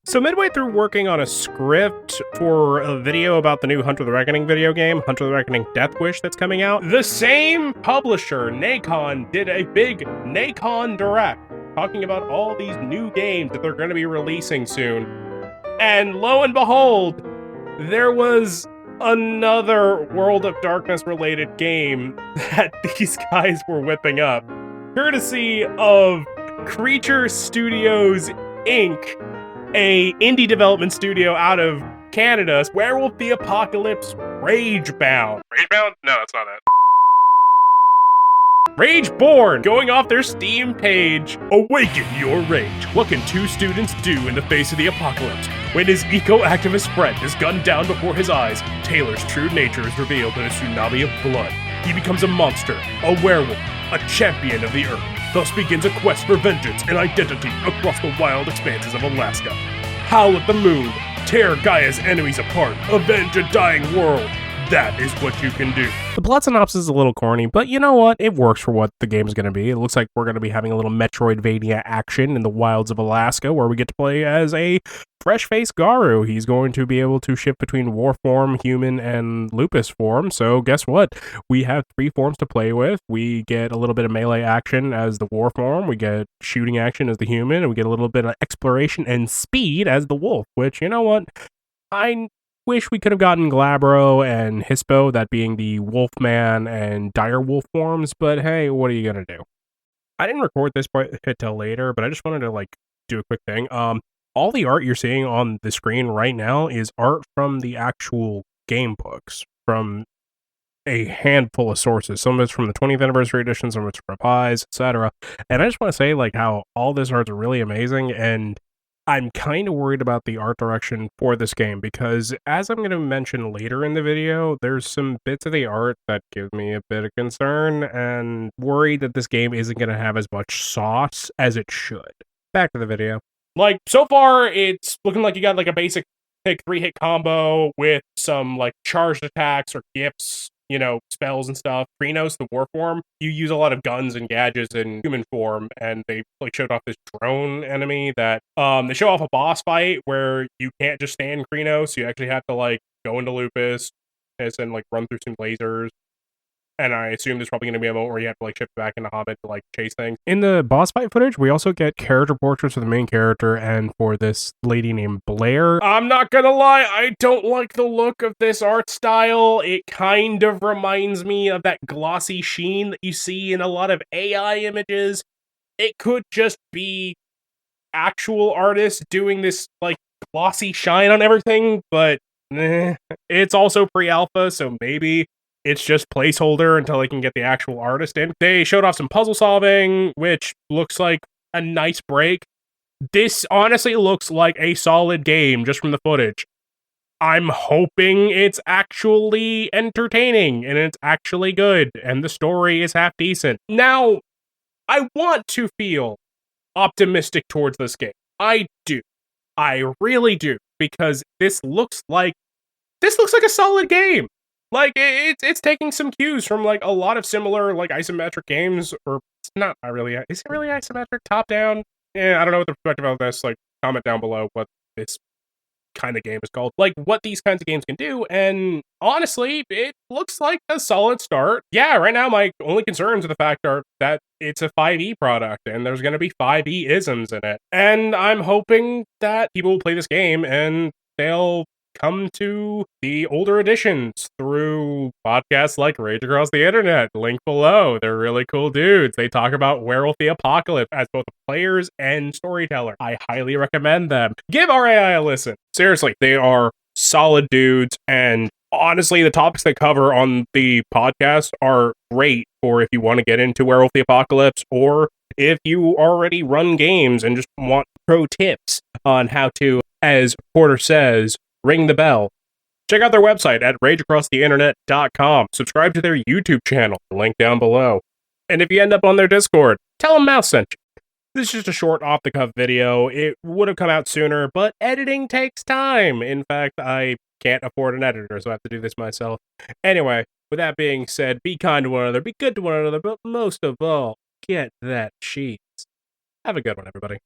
So midway through working on a script for a video about the new Hunter the Reckoning video game, Hunter the Reckoning Death Wish, that's coming out, the same publisher, Nacon, did a big Nacon Direct talking about all these new games that they're going to be releasing soon. And lo and behold, there was another World of Darkness related game that these guys were whipping up, courtesy of Creature Studios Inc., a indie development studio out of Canada, Werewolf the Apocalypse Ragebound. Ragebound? No, that's not it. Rageborn, going off their Steam page. Awaken your rage. What can two students do in the face of the apocalypse? When his eco-activist friend is gunned down before his eyes, Taylor's true nature is revealed in a tsunami of blood. He becomes a monster, a werewolf, a champion of the earth. Thus begins a quest for vengeance and identity across the wild expanses of Alaska. Howl at the moon, tear Gaia's enemies apart, avenge a dying world. That is what you can do. The plot synopsis is a little corny, but you know what? It works for what the game's going to be. It looks like we're going to be having a little Metroidvania action in the wilds of Alaska, where we get to play as a fresh-faced Garu. He's going to be able to shift between war form, human, and lupus form. So guess what? We have 3 forms to play with. We get a little bit of melee action as the war form. We get shooting action as the human, and we get a little bit of exploration and speed as the wolf, which, you know what? I wish we could have gotten Glabro and Hispo, that being the Wolfman and Direwolf forms, but hey, what are you gonna do? I didn't record this part till later, but I just wanted to do a quick thing. All the art you're seeing on the screen right now is art from the actual game books, from a handful of sources. Some of it's from the 20th anniversary edition, some of it's from Pies, etc. And I just want to say how all this art's really amazing, and I'm kind of worried about the art direction for this game because, as I'm going to mention later in the video, there's some bits of the art that give me a bit of concern and worried that this game isn't going to have as much sauce as it should. Back to the video. So far, it's looking like you got a basic 3-hit combo with some charged attacks or gifts, spells and stuff. Krenos, the war form, you use a lot of guns and gadgets in human form, and they showed off this drone enemy that they show off a boss fight where you can't just stand Krenos, you actually have to go into Lupus and run through some lasers. And I assume there's probably going to be a moment where you have to shift back into Hobbit to chase things. In the boss fight footage, we also get character portraits for the main character and for this lady named Blair. I'm not gonna lie, I don't like the look of this art style. It kind of reminds me of that glossy sheen that you see in a lot of AI images. It could just be actual artists doing this glossy shine on everything, but it's also pre-alpha, so maybe it's just placeholder until they can get the actual artist in. They showed off some puzzle solving, which looks like a nice break. This honestly looks like a solid game just from the footage. I'm hoping it's actually entertaining and it's actually good and the story is half decent. Now, I want to feel optimistic towards this game. I do. I really do, because this looks like a solid game. It's taking some cues from a lot of similar isometric games, or it's not really. Is it really isometric? Top down? Yeah, I don't know what the perspective of this. Comment down below what this kind of game is called. What these kinds of games can do, and honestly, it looks like a solid start. Yeah, right now my only concerns are the fact are that it's a 5e product, and there's going to be 5e isms in it. And I'm hoping that people will play this game and they'll come to the older editions through podcasts like Rage Across the Internet. Link below. They're really cool dudes. They talk about Werewolf the Apocalypse as both players and storyteller. I highly recommend them. Give RAI a listen. Seriously, they are solid dudes, and honestly, the topics they cover on the podcast are great for if you want to get into Werewolf the Apocalypse, or if you already run games and just want pro tips on how to, as Porter says, ring the bell. Check out their website at rageacrosstheinternet.com. Subscribe to their YouTube channel, link down below. And if you end up on their Discord, tell them Mouse sent you. This is just a short off-the-cuff video. It would have come out sooner, but editing takes time. In fact, I can't afford an editor, so I have to do this myself. Anyway, with that being said, be kind to one another, be good to one another, but most of all, get that cheese. Have a good one, everybody.